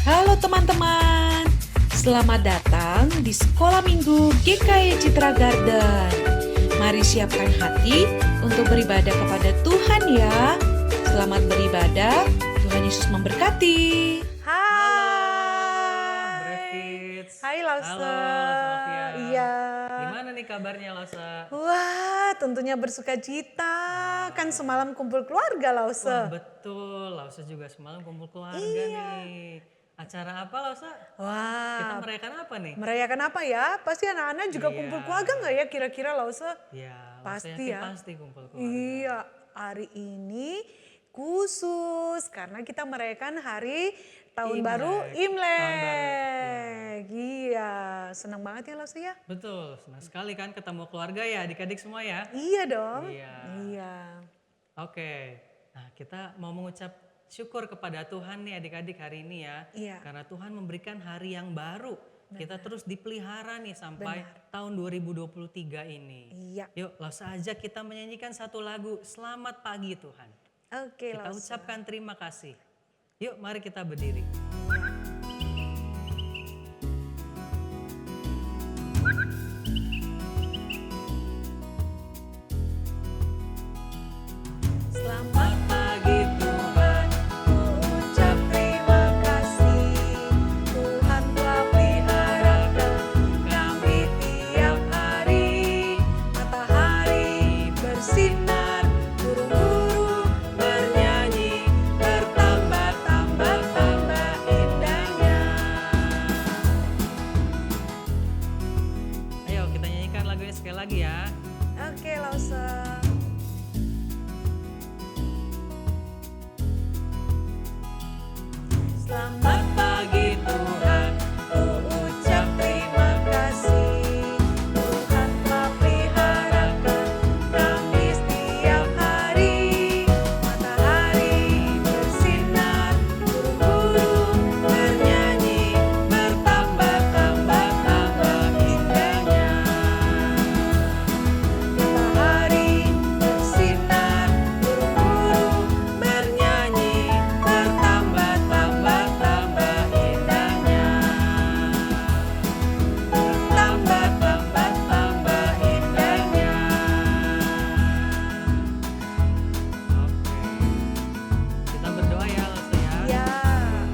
Halo teman-teman, selamat datang di Sekolah Minggu GKY Citra Garden. Mari siapkan hati untuk beribadah kepada Tuhan ya. Selamat beribadah, Tuhan Yesus memberkati. Halo, Kids. Hai Lause. Halo, Sofia. Iya. Gimana nih kabarnya, Lause? Wah, tentunya bersuka cita. Kan semalam kumpul keluarga Lause. Wah, betul. Lause juga semalam kumpul keluarga nih. Acara apa, Lause? Kita Wah, merayakan apa nih? merayakan apa ya? Pasti anak-anak juga Iya. kumpul keluarga nggak ya kira-kira Lause? Ya, Pasti ya. Pasti kumpul keluarga. Iya, hari ini khusus karena kita merayakan hari tahun baru Imlek. Imlek. Iya, senang banget ya Lause ya? Betul, senang sekali kan ketemu keluarga ya, adik-adik semua ya. Iya dong. Iya. Iya. Oke, nah kita mau mengucap syukur kepada Tuhan nih adik-adik hari ini ya. Iya. Karena Tuhan memberikan hari yang baru. Kita terus dipelihara nih sampai tahun 2023 ini. Iya. Yuk langsung aja kita menyanyikan satu lagu Selamat Pagi Tuhan. Oke, Kita Lause. ucapkan terima kasih. Yuk mari kita berdiri. Selamat Pagi Tuhan. ku ucap terima kasih. Tuhan telah peliharakan kami tiap hari. Matahari bersinar, burung-burung bernyanyi, bertambah-tambah indahnya. Ayo kita nyanyikan lagunya sekali lagi ya. Oke, Lause. Selamat Pagi Tuhan. ku ucap terima kasih. Tuhan telah peliharakan kami setiap hari. Matahari bersinar, burung-burung bernyanyi, bertambah-tambah indahnya. Matahari bersinar, burung-burung bernyanyi, bertambah-tambah indahnya. Tambah-tambah indahnya. Kita berdoa ya Lause ya. Ya,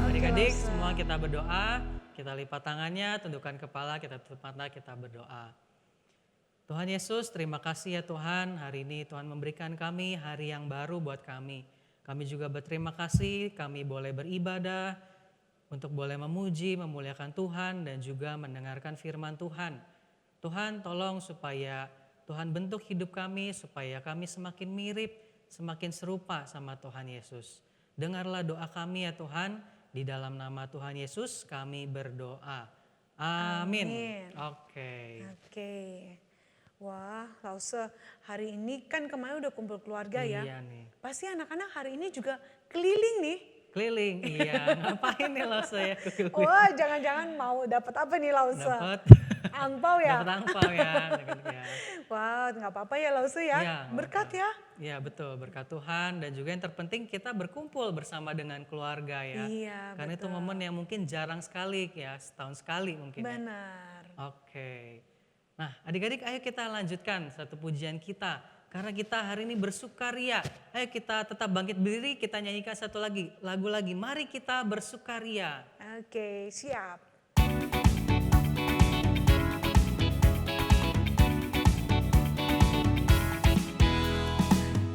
oke, Adik-adik Lause. semua kita berdoa, kita lipat tangannya, tundukkan kepala, kita tutup mata, kita berdoa. Tuhan Yesus, terima kasih ya Tuhan, hari ini Tuhan memberikan kami hari yang baru buat kami. Kami juga berterima kasih, kami boleh beribadah, untuk boleh memuji, memuliakan Tuhan, dan juga mendengarkan firman Tuhan. Tuhan tolong supaya Tuhan bentuk hidup kami, supaya kami semakin mirip, semakin serupa sama Tuhan Yesus. Dengarlah doa kami ya Tuhan, di dalam nama Tuhan Yesus kami berdoa. Amin. Amin. Oke. Oke. Wah, Lause, hari ini kan kemarin udah kumpul keluarga ya. Iya nih. Pasti anak-anak hari ini juga keliling nih. Keliling, iya. Ngapain nih Lause ya? Wah, jangan-jangan mau dapat apa nih Lause? Dapat Angpau ya? dapat angpau ya. Ya. Wah, nggak apa-apa ya Lause ya. Iya, nggak Berkat apa-apa. ya. Ya betul, berkat Tuhan dan juga yang terpenting kita berkumpul bersama dengan keluarga ya. Iya, Karena itu momen yang mungkin jarang sekali ya, setahun sekali mungkin ya. Benar. Oke. Nah adik-adik ayo kita lanjutkan satu pujian kita. Karena kita hari ini bersukaria. Ayo kita tetap bangkit berdiri, kita nyanyikan satu lagu lagi. Mari kita bersukaria. Oke, siap.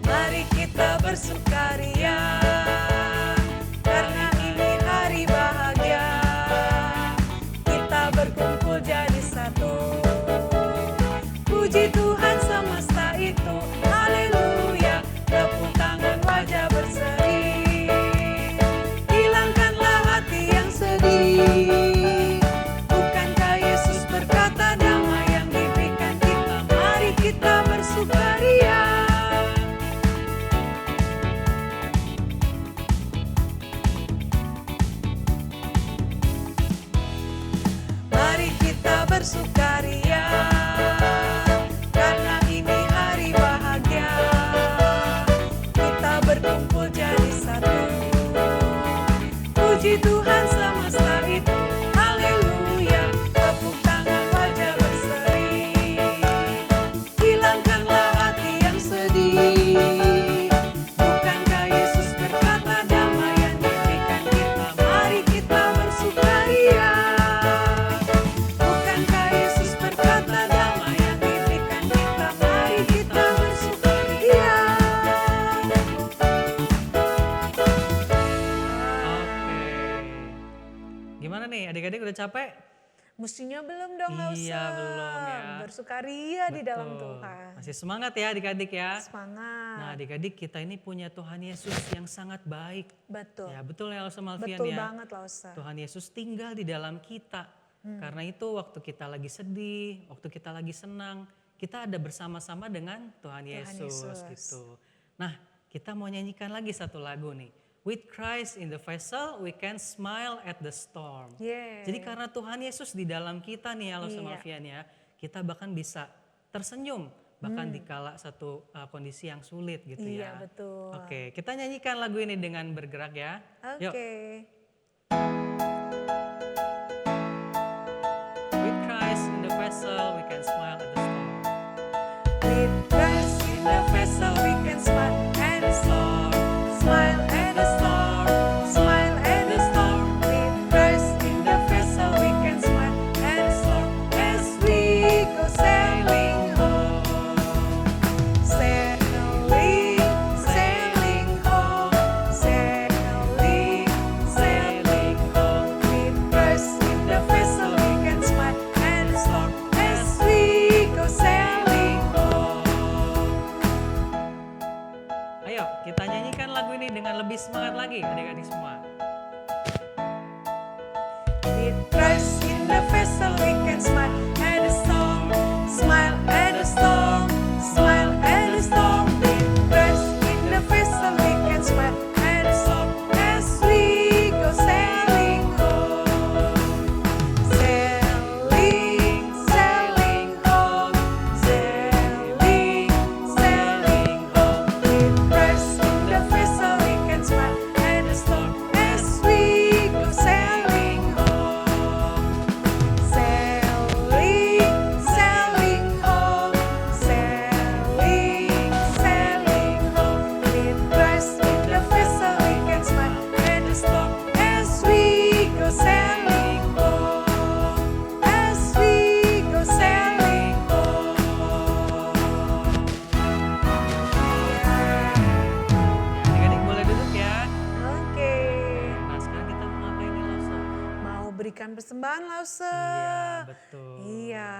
Mari kita bersukaria, karena ini hari bahagia. Kita berkumpul jadi satu. Puji Tuhan semesta itu, haleluya. Tepuk tangan wajah berseri. Hilangkanlah hati yang sedih. Bukankah Yesus berkata damai yang diberikan kita? Mari kita bersukaria. Mari kita bersukaria, karena ini hari bahagia. Kita berkumpul jadi satu. Puji Tuhan semesta Gimana nih adik-adik udah capek? Mestinya belum dong, nggak Iya, usah. belum ya. Bersukaria di dalam Betul. Tuhan. Masih semangat ya adik-adik ya. Semangat. Nah adik-adik kita ini punya Tuhan Yesus yang sangat baik. Betul. Ya betul ya Elsa Malvian Betul ya. banget Lausa. Tuhan Yesus tinggal di dalam kita. Karena itu waktu kita lagi sedih, waktu kita lagi senang, kita ada bersama-sama dengan Tuhan Yesus Yesus. gitu. Nah kita mau nyanyikan lagi satu lagu nih. With Christ in the vessel, we can smile at the storm. Yeah. Jadi karena Tuhan Yesus di dalam kita nih ya Elsa Iya. Malvian ya, kita bahkan bisa tersenyum bahkan di kala satu kondisi yang sulit gitu Iya, ya. betul. Oke, kita nyanyikan lagu ini dengan bergerak ya. Oke. Yuk. With Christ in the vessel, we can smile at the storm. With Christ in the vessel we can smile at the storm. Smile at the storm. Smile at the storm. With Christ in the vessel we can smile at the storm. As we go sailing home. Sailing, sailing home. Sailing, sailing home. With Christ in the vessel we can smile at the storm. As we go sailing home. Ayo, kita nyanyikan lagu ini dengan lebih semangat lagi adik-adik semua. With Christ in the vessel we can smile at the storm. Smile at the storm. Smile at the storm. With Christ in the vessel we can smile at the storm. As we go sailing home. Sailing, sailing home. Sailing, sailing home. With Christ in the vessel we can smile at the storm. As we go sailing home. Sailing, sailing home. Sailing, sailing home. With Christ in the vessel we can smile at the storm. As we go sailing home. As we go sailing home. Adik-adik boleh duduk ya. Oke. Nah sekarang kita mau ngapain nih Losa? Mau berikan persembahan Lause. Iya betul. Iya,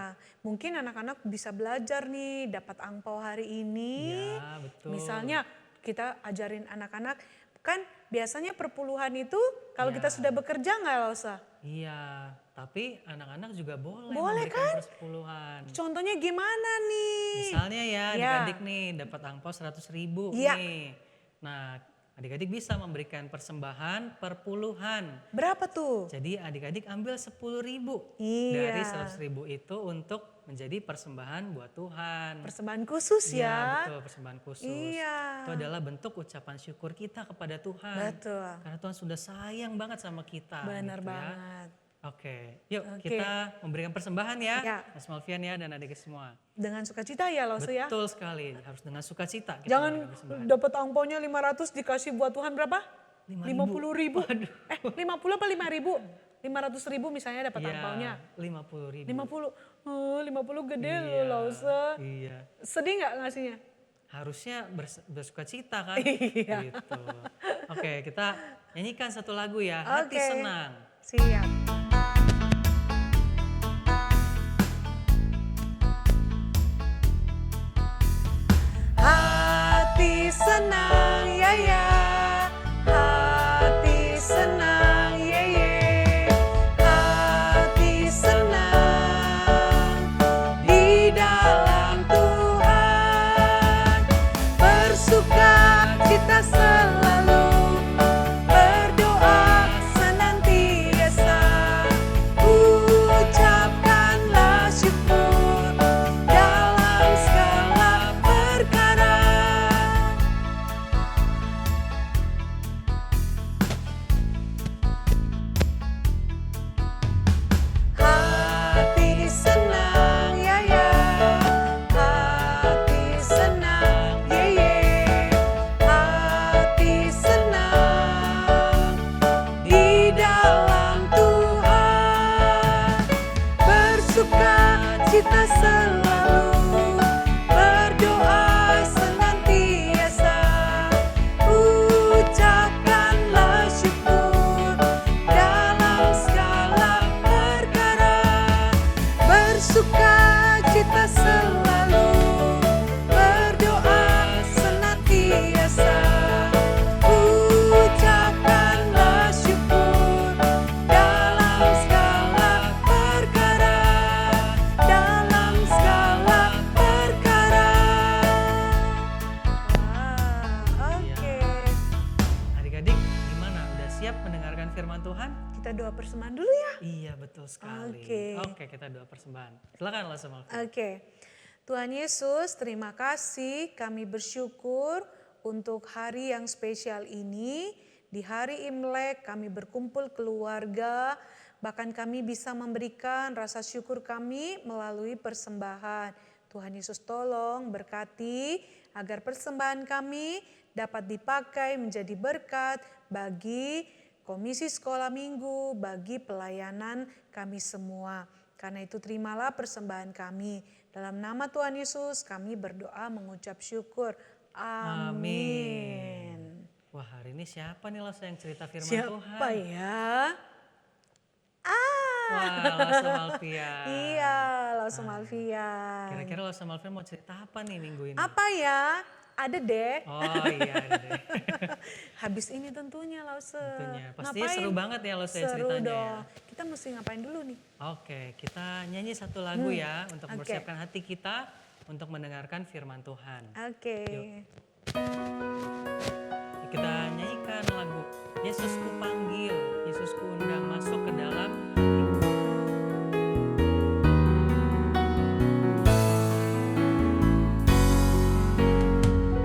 mungkin anak-anak bisa belajar nih dapat angpau hari ini. Iya betul. Misalnya kita ajarin anak-anak, kan biasanya perpuluhan itu kalau Iya. kita sudah bekerja nggak Lause? Iya, tapi anak-anak juga boleh, Boleh memberikan persepuluhan. Contohnya gimana nih? Misalnya ya Iya. adik-adik nih dapat angpau 100.000 Iya. nih. Nah adik-adik bisa memberikan persembahan perpuluhan. Berapa tuh? Jadi adik-adik ambil 10.000 Iya. dari 100.000 itu untuk menjadi persembahan buat Tuhan. Persembahan khusus Iya ya. betul, persembahan khusus. Iya. Itu adalah bentuk ucapan syukur kita kepada Tuhan. Betul. Karena Tuhan sudah sayang banget sama kita. Benar gitu ya. banget. Oke, yuk Oke. kita memberikan persembahan ya, Ya. Mas Malvian ya dan adik semua. Dengan sukacita ya Lause ya. Betul sekali, harus dengan sukacita kita Jangan memberikan persembahan. dapat angpaunya 500 dikasih buat Tuhan berapa? 50.000. 50 apa 5.000? 500.000 misalnya dapat angpaunya. 50.000. 50. Oh, 50 gede Iya, loh Lause. Iya, Sedih nggak ngasihnya? harusnya bersukacita kan? Iya. Gitu. Oke, kita nyanyikan satu lagu ya, Hati Oke. Senang. Siap. Hati senang ya ya, hati senang ye ye, hati senang di dalam Tuhan, bersuka cita selalu, berdoa senantiasa, ucapkanlah syukur dalam segala perkara. doa persembahan dulu ya. Iya betul sekali. Oke. Oke, kita doa persembahan. Silakan Lause Malvin. Oke. Tuhan Yesus, terima kasih. Kami bersyukur untuk hari yang spesial ini. Di hari Imlek kami berkumpul keluarga. Bahkan kami bisa memberikan rasa syukur kami melalui persembahan. Tuhan Yesus tolong berkati agar persembahan kami dapat dipakai menjadi berkat bagi Komisi Sekolah Minggu, bagi pelayanan kami semua. Karena itu terimalah persembahan kami. Dalam nama Tuhan Yesus kami berdoa mengucap syukur. Amin. Wah, hari ini siapa nih Lause yang cerita firman Siapa Tuhan? ya? Wah, Lause Malvian. Iya, Lause Malvian. Kira-kira Lause Malvian mau cerita apa nih minggu ini? Apa ya? Ada deh. Oh iya ada deh. Habis ini tentunya Lause. Tentunya. Pasti Ngapain? seru banget ya Lause Seru ceritanya dong. ya. Kita mesti ngapain dulu nih? Oke, kita nyanyi satu lagu ya untuk Oke. mempersiapkan hati kita untuk mendengarkan firman Tuhan. Oke. Kita nyanyikan lagu Yesusku panggil, Yesusku undang masuk ke dalam.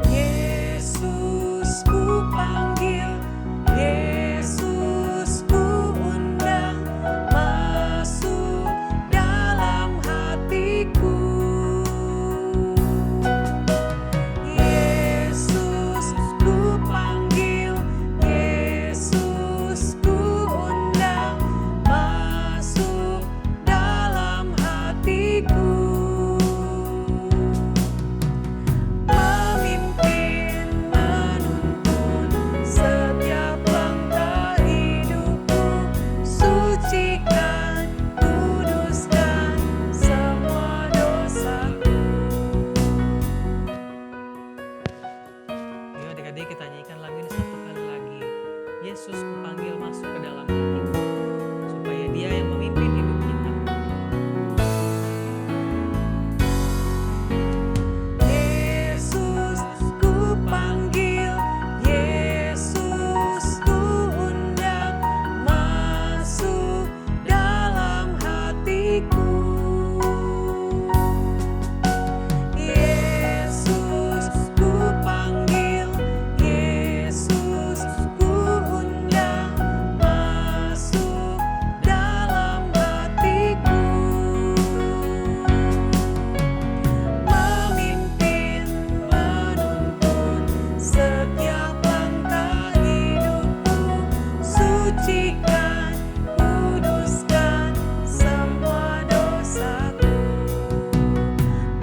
Yesus ku panggil, Yesus ku undang masuk dalam hatiku. Yesus ku panggil, Yesus ku undang masuk dalam hatiku. Memimpin, menuntun setiap langkah hidupku, sucikan, kuduskan semua dosaku. Yuk adik-adik kita nyanyikan lagu ini satu kali lagi. Yesus kupanggil masuk ke dalam hatiku, supaya dia yang memimpin hidup kita. Yesus ku panggil, Yesus ku undang masuk dalam hatiku. Yesus ku panggil, Yesus ku undang masuk dalam hatiku. Memimpin, menuntun setiap langkah hidupku, sucikan, kuduskan semua dosaku.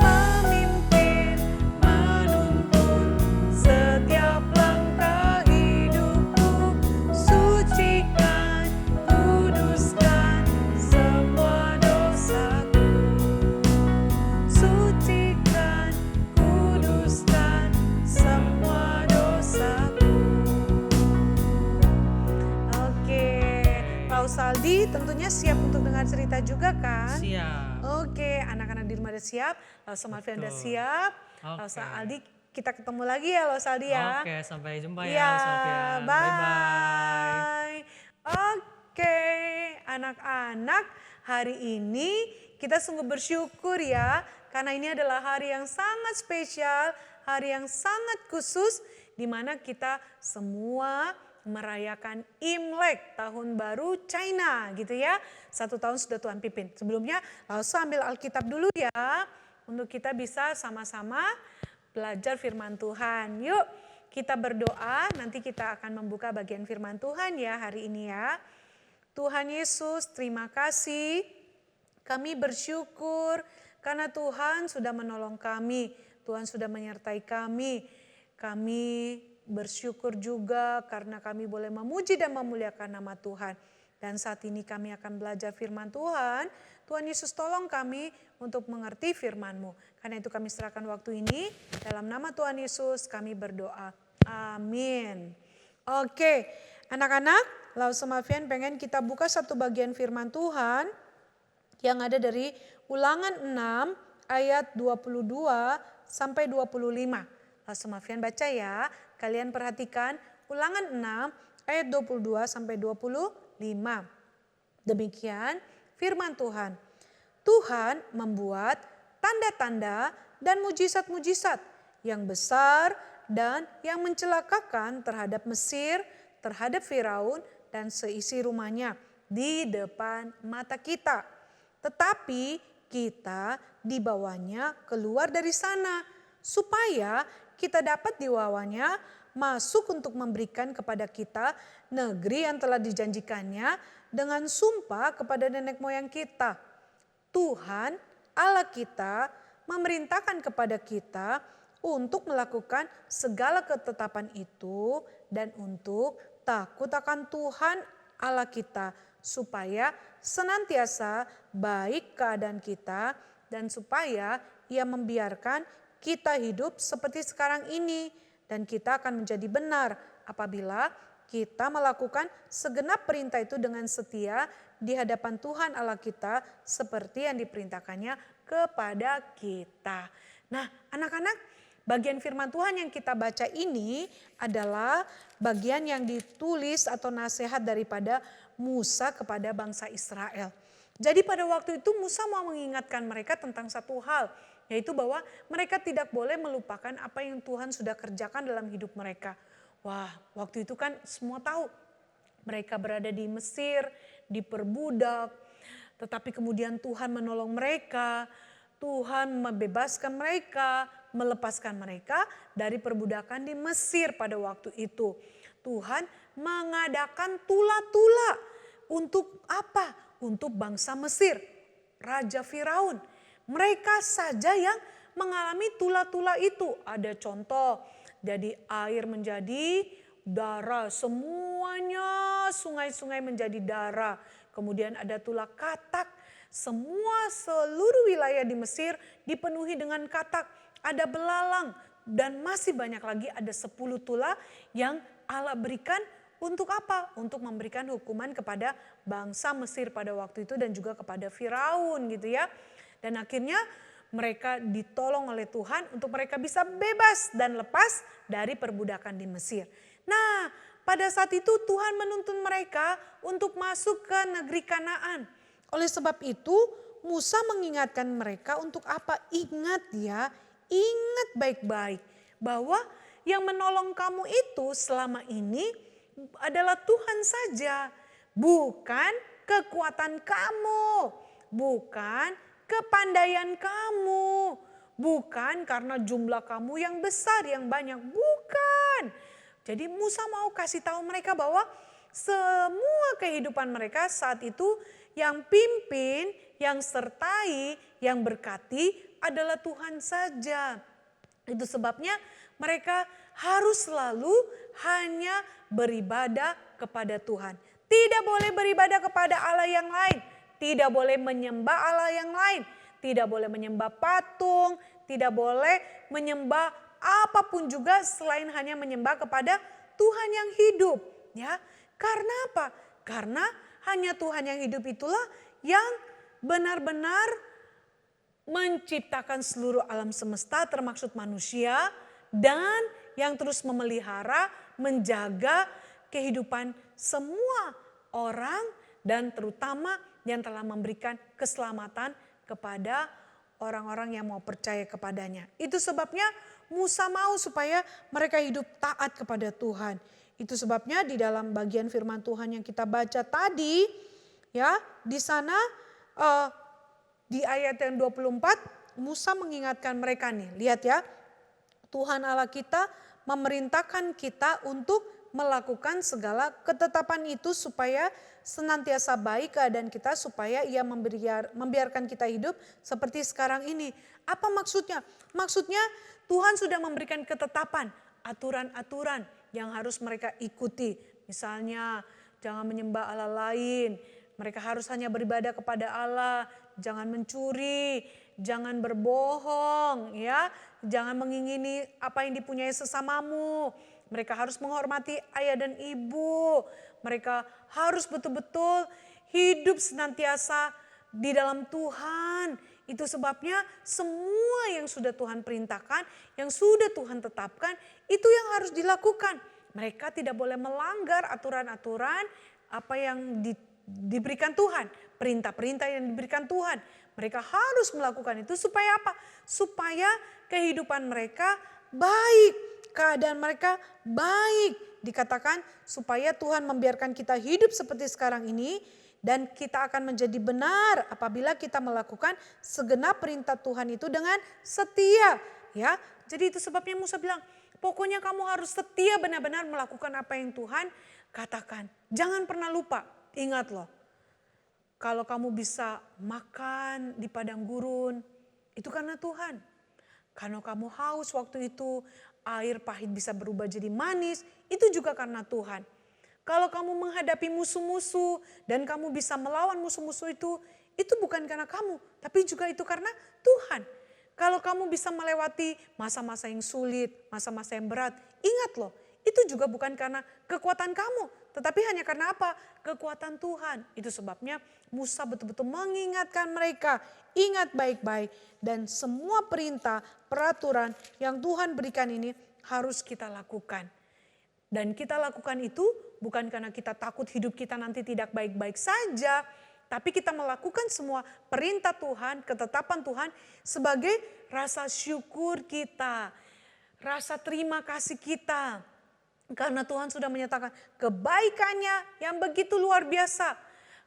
Memimpin, menuntun setiap langkah hidupku, sucikan, kuduskan semua dosaku. Sucikan, kuduskan semua dosaku. Oke, Pak Saldi tentunya siap untuk dengar cerita juga kan? Siap. Oke, anak-anak di rumah udah siap, Lausa Malvian udah siap, Oke. Lausa Aldi kita ketemu lagi ya Lausa Aldi ya. Oke, sampai jumpa ya Ya, Sofian. bye. Bye-bye. Oke, anak-anak, hari ini kita sungguh bersyukur ya, karena ini adalah hari yang sangat spesial, hari yang sangat khusus, di mana kita semua merayakan Imlek, tahun baru China gitu ya. 1 tahun sudah Tuhan pimpin. Sebelumnya langsung ambil Alkitab dulu ya, untuk kita bisa sama-sama belajar firman Tuhan. Yuk kita berdoa, nanti kita akan membuka bagian firman Tuhan ya hari ini ya. Tuhan Yesus, terima kasih. Kami bersyukur karena Tuhan sudah menolong kami. Tuhan sudah menyertai kami. Kami bersyukur juga karena kami boleh memuji dan memuliakan nama Tuhan. Dan saat ini kami akan belajar firman Tuhan. Tuhan Yesus tolong kami untuk mengerti firman-Mu. Karena itu kami serahkan waktu ini. Dalam nama Tuhan Yesus kami berdoa. Amin. Oke, anak-anak, Lausa Malvian pengen kita buka satu bagian firman Tuhan yang ada dari Ulangan 6 ayat 22 sampai 25. Lausa Malvian baca ya. Kalian perhatikan Ulangan 6 ayat 22 sampai 25. Demikian firman Tuhan. Tuhan membuat tanda-tanda dan mujizat-mujizat yang besar dan yang mencelakakan terhadap Mesir, terhadap Firaun dan seisi rumahnya di depan mata kita. Tetapi kita dibawanya keluar dari sana supaya kita dapat dibawanya masuk untuk memberikan kepada kita negeri yang telah dijanjikannya dengan sumpah kepada nenek moyang kita. Tuhan Allah kita memerintahkan kepada kita untuk melakukan segala ketetapan itu dan untuk takut akan Tuhan Allah kita supaya senantiasa baik keadaan kita dan supaya Ia membiarkan kita hidup seperti sekarang ini dan kita akan menjadi benar apabila kita melakukan segenap perintah itu dengan setia di hadapan Tuhan Allah kita seperti yang diperintahkannya kepada kita. Nah, anak-anak, bagian firman Tuhan yang kita baca ini adalah bagian yang ditulis atau nasihat daripada Musa kepada bangsa Israel. Jadi pada waktu itu Musa mau mengingatkan mereka tentang satu hal, yaitu bahwa mereka tidak boleh melupakan apa yang Tuhan sudah kerjakan dalam hidup mereka. Wah, waktu itu kan semua tahu mereka berada di Mesir, diperbudak, tetapi kemudian Tuhan menolong mereka, Tuhan membebaskan mereka, melepaskan mereka dari perbudakan di Mesir pada waktu itu. Tuhan mengadakan tula-tula untuk apa? Untuk bangsa Mesir, Raja Firaun. Mereka saja yang mengalami tula-tula itu. Ada contoh, jadi air menjadi darah, semuanya sungai-sungai menjadi darah. Kemudian ada tula katak, semua seluruh wilayah di Mesir dipenuhi dengan katak. Ada belalang dan masih banyak lagi, ada 10 tula yang Allah berikan untuk apa? Untuk memberikan hukuman kepada bangsa Mesir pada waktu itu dan juga kepada Firaun gitu ya. Dan akhirnya mereka ditolong oleh Tuhan untuk mereka bisa bebas dan lepas dari perbudakan di Mesir. Nah, pada saat itu Tuhan menuntun mereka untuk masuk ke negeri Kanaan. Oleh sebab itu Musa mengingatkan mereka untuk apa? Ingat ya, ingat baik-baik bahwa yang menolong kamu itu selama ini adalah Tuhan saja. Bukan kekuatan kamu, bukan kepandaian kamu, bukan karena jumlah kamu yang besar, yang banyak, bukan. Jadi Musa mau kasih tahu mereka bahwa semua kehidupan mereka saat itu yang pimpin, yang sertai, yang berkati adalah Tuhan saja. Itu sebabnya mereka harus selalu hanya beribadah kepada Tuhan. Tidak boleh beribadah kepada Allah yang lain. Tidak boleh menyembah Allah yang lain. Tidak boleh menyembah patung. Tidak boleh menyembah apapun juga selain hanya menyembah kepada Tuhan yang hidup. Ya, karena apa? Karena hanya Tuhan yang hidup itulah yang benar-benar menciptakan seluruh alam semesta termasuk manusia dan yang terus memelihara, menjaga kehidupan semua orang dan terutama yang telah memberikan keselamatan kepada orang-orang yang mau percaya kepadanya. Itu sebabnya Musa mau supaya mereka hidup taat kepada Tuhan. Itu sebabnya di dalam bagian firman Tuhan yang kita baca tadi, ya, di sana di ayat yang 24 Musa mengingatkan mereka nih, lihat ya. Tuhan Allah kita memerintahkan kita untuk melakukan segala ketetapan itu supaya senantiasa baik keadaan kita, supaya Ia membiarkan kita hidup seperti sekarang ini. Apa maksudnya? Maksudnya Tuhan sudah memberikan ketetapan, aturan-aturan yang harus mereka ikuti. Misalnya jangan menyembah Allah lain, mereka harus hanya beribadah kepada Allah, jangan mencuri, jangan berbohong, ya, jangan mengingini apa yang dipunyai sesamamu. Mereka harus menghormati ayah dan ibu. Mereka harus betul-betul hidup senantiasa di dalam Tuhan. Itu sebabnya semua yang sudah Tuhan perintahkan, yang sudah Tuhan tetapkan, itu yang harus dilakukan. Mereka tidak boleh melanggar aturan-aturan apa yang diberikan Tuhan, perintah-perintah yang diberikan Tuhan. Mereka harus melakukan itu supaya apa? Supaya kehidupan mereka baik, keadaan mereka baik. Dikatakan supaya Tuhan membiarkan kita hidup seperti sekarang ini dan kita akan menjadi benar apabila kita melakukan segenap perintah Tuhan itu dengan setia. Ya, jadi itu sebabnya Musa bilang, pokoknya kamu harus setia benar-benar melakukan apa yang Tuhan katakan. Jangan pernah lupa, ingat loh. Kalau kamu bisa makan di padang gurun, itu karena Tuhan. Kalau kamu haus waktu itu, air pahit bisa berubah jadi manis, itu juga karena Tuhan. Kalau kamu menghadapi musuh-musuh dan kamu bisa melawan musuh-musuh itu bukan karena kamu, tapi juga itu karena Tuhan. Kalau kamu bisa melewati masa-masa yang sulit, masa-masa yang berat, ingat loh, itu juga bukan karena kekuatan kamu, tetapi hanya karena apa? Kekuatan Tuhan. Itu sebabnya Musa betul-betul mengingatkan mereka, ingat baik-baik. Dan semua perintah, peraturan yang Tuhan berikan ini harus kita lakukan. Dan kita lakukan itu bukan karena kita takut hidup kita nanti tidak baik-baik saja. Tapi kita melakukan semua perintah Tuhan, ketetapan Tuhan sebagai rasa syukur kita. Rasa terima kasih kita. Karena Tuhan sudah menyatakan kebaikannya yang begitu luar biasa.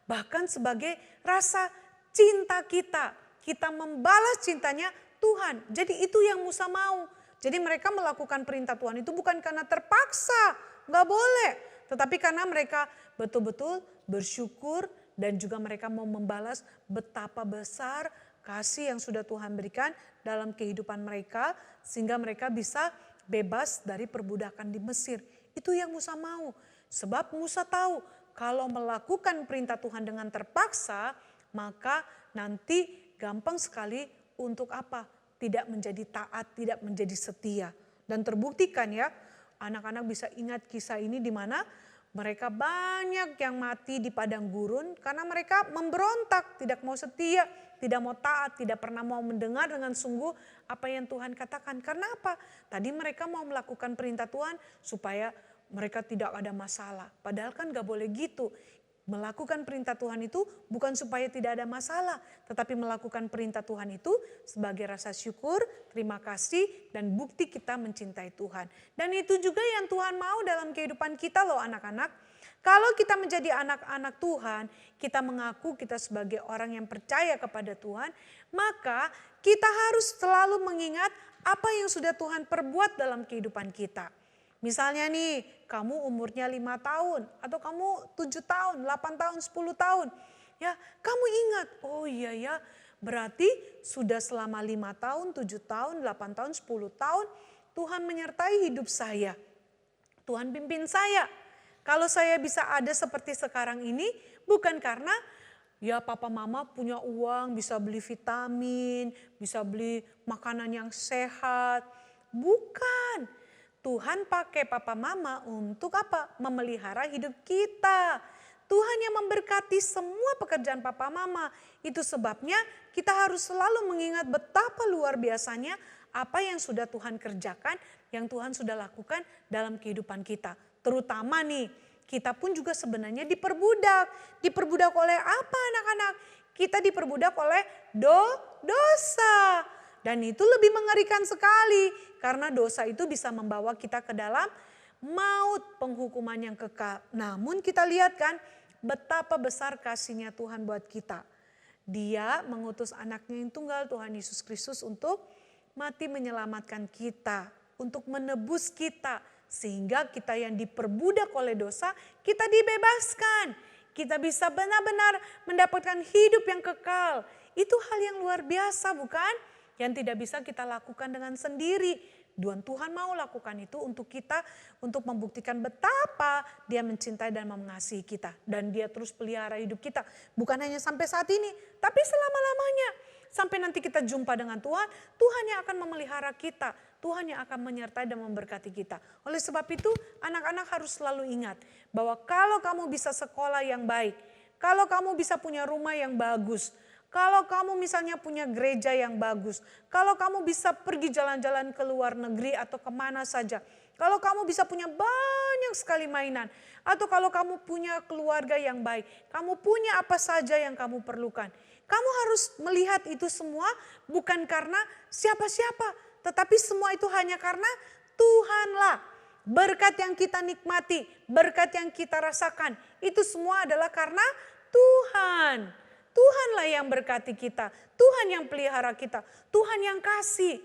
Bahkan sebagai rasa cinta kita. Kita membalas cintanya Tuhan. Jadi itu yang Musa mau. Jadi mereka melakukan perintah Tuhan itu bukan karena terpaksa. Gak boleh. Tetapi karena mereka betul-betul bersyukur. Dan juga mereka mau membalas betapa besar kasih yang sudah Tuhan berikan dalam kehidupan mereka. Sehingga mereka bisa bebas dari perbudakan di Mesir. Itu yang Musa mau. Sebab Musa tahu kalau melakukan perintah Tuhan dengan terpaksa, maka nanti gampang sekali untuk apa? Tidak menjadi taat, tidak menjadi setia. Dan terbuktikan ya, anak-anak bisa ingat kisah ini di mana mereka banyak yang mati di padang gurun karena mereka memberontak, tidak mau setia, tidak mau taat, tidak pernah mau mendengar dengan sungguh apa yang Tuhan katakan. Karena apa? Tadi mereka mau melakukan perintah Tuhan supaya mereka tidak ada masalah. Padahal kan gak boleh gitu. Melakukan perintah Tuhan itu bukan supaya tidak ada masalah. Tetapi melakukan perintah Tuhan itu sebagai rasa syukur, terima kasih, dan bukti kita mencintai Tuhan. Dan itu juga yang Tuhan mau dalam kehidupan kita loh anak-anak. Kalau kita menjadi anak-anak Tuhan, kita mengaku kita sebagai orang yang percaya kepada Tuhan, maka kita harus selalu mengingat apa yang sudah Tuhan perbuat dalam kehidupan kita. Misalnya nih, kamu umurnya 5 tahun, atau kamu 7 tahun, 8 tahun, 10 tahun. Ya, kamu ingat, oh iya ya, berarti sudah selama 5 tahun, 7 tahun, 8 tahun, 10 tahun, Tuhan menyertai hidup saya. Tuhan pimpin saya. Kalau saya bisa ada seperti sekarang ini, bukan karena ya papa mama punya uang, bisa beli vitamin, bisa beli makanan yang sehat. Bukan. Tuhan pakai papa mama untuk apa? Memelihara hidup kita. Tuhan yang memberkati semua pekerjaan papa mama. Itu sebabnya kita harus selalu mengingat betapa luar biasanya apa yang sudah Tuhan kerjakan, yang Tuhan sudah lakukan dalam kehidupan kita. Terutama nih, kita pun juga sebenarnya diperbudak. Diperbudak oleh apa anak-anak? Kita diperbudak oleh dosa. Dan itu lebih mengerikan sekali karena dosa itu bisa membawa kita ke dalam maut, penghukuman yang kekal. Namun kita lihat kan betapa besar kasihnya Tuhan buat kita. Dia mengutus anaknya yang tunggal Tuhan Yesus Kristus untuk mati menyelamatkan kita, untuk menebus kita. Sehingga kita yang diperbudak oleh dosa kita dibebaskan. Kita bisa benar-benar mendapatkan hidup yang kekal. Itu hal yang luar biasa bukan? Yang tidak bisa kita lakukan dengan sendiri. Dan Tuhan mau lakukan itu untuk kita, untuk membuktikan betapa Dia mencintai dan mengasihi kita. Dan Dia terus pelihara hidup kita. Bukan hanya sampai saat ini, tapi selama-lamanya. Sampai nanti kita jumpa dengan Tuhan, Tuhan yang akan memelihara kita. Tuhan yang akan menyertai dan memberkati kita. Oleh sebab itu, anak-anak harus selalu ingat bahwa kalau kamu bisa sekolah yang baik, kalau kamu bisa punya rumah yang bagus, kalau kamu misalnya punya gereja yang bagus, kalau kamu bisa pergi jalan-jalan ke luar negeri atau kemana saja, Kalau kamu bisa punya banyak sekali mainan. Atau kalau kamu punya keluarga yang baik. Kamu punya apa saja yang kamu perlukan. Kamu harus melihat itu semua bukan karena siapa-siapa. Tetapi semua itu hanya karena Tuhanlah. Berkat yang kita nikmati, berkat yang kita rasakan. Itu semua adalah karena Tuhan. Tuhanlah yang berkati kita. Tuhan yang pelihara kita. Tuhan yang kasih.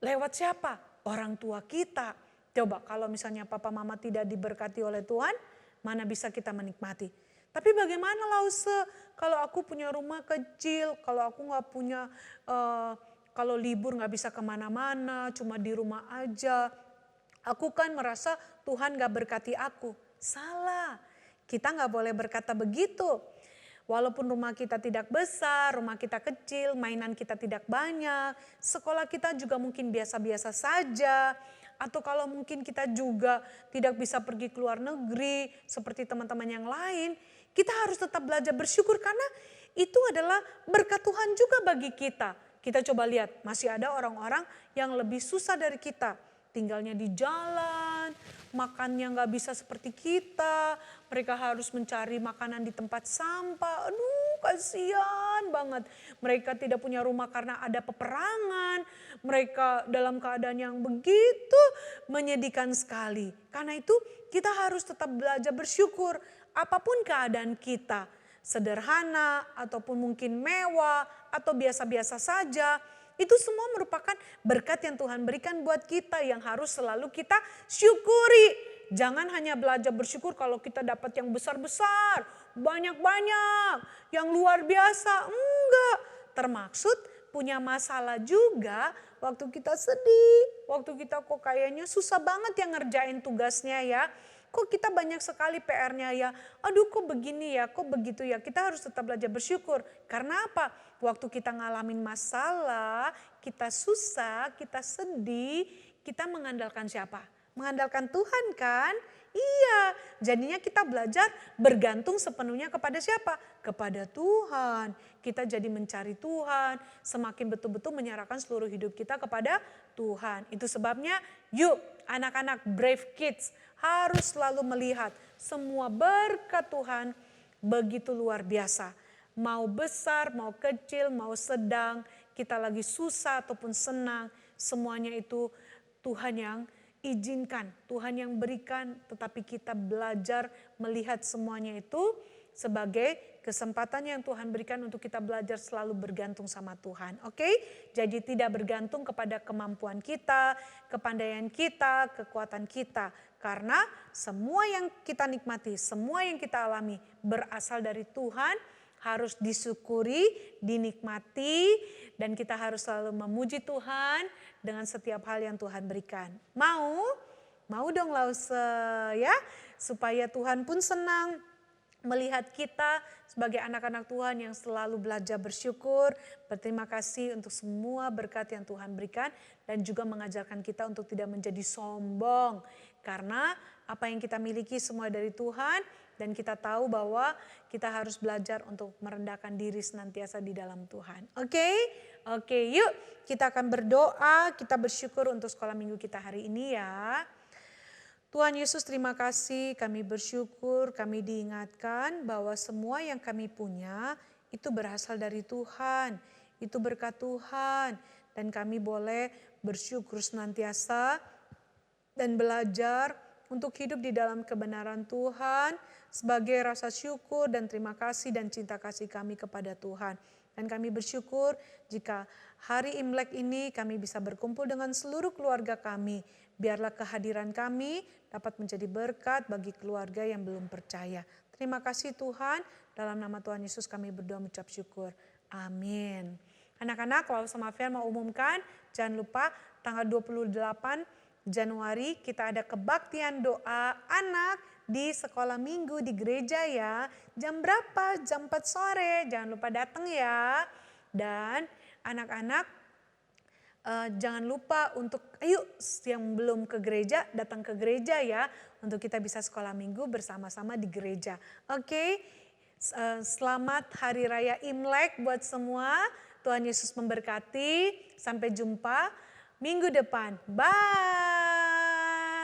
Lewat siapa? Orang tua kita. Coba kalau misalnya papa mama tidak diberkati oleh Tuhan, mana bisa kita menikmati. Tapi bagaimana Lause kalau aku punya rumah kecil, kalau aku nggak punya, kalau libur nggak bisa kemana-mana, cuma di rumah aja. Aku kan merasa Tuhan gak berkati aku. Salah, kita gak boleh berkata begitu. Walaupun rumah kita tidak besar, rumah kita kecil, mainan kita tidak banyak, sekolah kita juga mungkin biasa-biasa saja. Atau kalau mungkin kita juga tidak bisa pergi ke luar negeri seperti teman-teman yang lain, kita harus tetap belajar bersyukur karena itu adalah berkat Tuhan juga bagi kita. Kita coba lihat, masih ada orang-orang yang lebih susah dari kita. Tinggalnya di jalan, makannya gak bisa seperti kita. Mereka harus mencari makanan di tempat sampah. Aduh, kasihan banget. Mereka tidak punya rumah karena ada peperangan. Mereka dalam keadaan yang begitu menyedihkan sekali. Karena itu kita harus tetap belajar bersyukur. Apapun keadaan kita, sederhana ataupun mungkin mewah atau biasa-biasa saja. Itu semua merupakan berkat yang Tuhan berikan buat kita yang harus selalu kita syukuri. Jangan hanya belajar bersyukur kalau kita dapat yang besar-besar, banyak-banyak, yang luar biasa. Enggak, termaksud punya masalah juga waktu kita sedih, waktu kita kok kayaknya susah banget yang ngerjain tugasnya ya. Kok kita banyak sekali PR-nya ya, aduh kok begini ya, kok begitu ya. Kita harus tetap belajar bersyukur. Karena apa? Waktu kita ngalamin masalah, kita susah, kita sedih, kita mengandalkan siapa? Mengandalkan Tuhan kan? Iya, jadinya kita belajar bergantung sepenuhnya kepada siapa? Kepada Tuhan. Kita jadi mencari Tuhan, semakin betul-betul menyerahkan seluruh hidup kita kepada Tuhan. Itu sebabnya yuk anak-anak brave kids harus selalu melihat semua berkat Tuhan begitu luar biasa. Mau besar, mau kecil, mau sedang, kita lagi susah ataupun senang, semuanya itu Tuhan yang izinkan, Tuhan yang berikan, tetapi kita belajar melihat semuanya itu sebagai kesempatan yang Tuhan berikan untuk kita belajar selalu bergantung sama Tuhan. Oke? Jadi tidak bergantung kepada kemampuan kita, kepandaian kita, kekuatan kita. Karena semua yang kita nikmati, semua yang kita alami berasal dari Tuhan, harus disyukuri, dinikmati, dan kita harus selalu memuji Tuhan dengan setiap hal yang Tuhan berikan. Mau? Mau dong Lause ya, supaya Tuhan pun senang melihat kita sebagai anak-anak Tuhan yang selalu belajar bersyukur, berterima kasih untuk semua berkat yang Tuhan berikan dan juga mengajarkan kita untuk tidak menjadi sombong. Karena apa yang kita miliki semua dari Tuhan dan kita tahu bahwa kita harus belajar untuk merendahkan diri senantiasa di dalam Tuhan. Oke? Oke, yuk kita akan berdoa, kita bersyukur untuk sekolah minggu kita hari ini ya. Tuhan Yesus, terima kasih, kami bersyukur, kami diingatkan bahwa semua yang kami punya itu berasal dari Tuhan, itu berkat Tuhan. Dan kami boleh bersyukur senantiasa dan belajar untuk hidup di dalam kebenaran Tuhan sebagai rasa syukur dan terima kasih dan cinta kasih kami kepada Tuhan. Dan kami bersyukur jika hari Imlek ini kami bisa berkumpul dengan seluruh keluarga kami. Biarlah kehadiran kami dapat menjadi berkat bagi keluarga yang belum percaya. Terima kasih Tuhan, dalam nama Tuhan Yesus kami berdoa mengucap syukur. Amin. Anak-anak, kalau sama Fian mau umumkan, jangan lupa tanggal 28 Januari kita ada kebaktian doa anak di sekolah minggu di gereja ya. Jam berapa? Jam 4 sore, jangan lupa datang ya. Dan anak-anak jangan lupa untuk ayo yang belum ke gereja datang ke gereja ya. Untuk kita bisa sekolah minggu bersama-sama di gereja. Oke, selamat Hari Raya Imlek buat semua. Tuhan Yesus memberkati. Sampai jumpa minggu depan. Bye.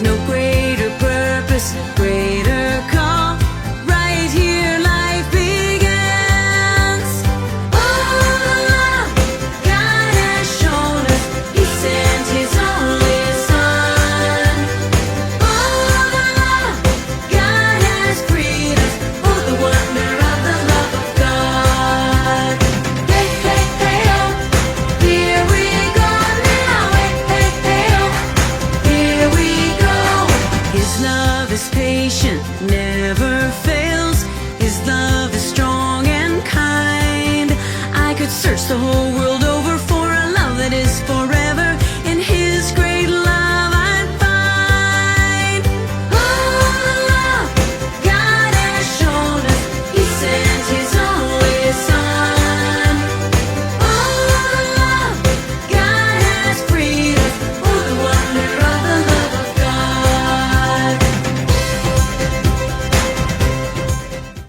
no greater purpose, greater call. Right here life begins. Oh, the love God has shown us, He sent His only Son. Oh, the love God has freed us. Oh, the wonder of the love of God. Hey, hey, hey, oh, here we go now. Hey, hey, hey, oh, here we go. His love is patient, never fails. His love is strong and kind. I could search the whole world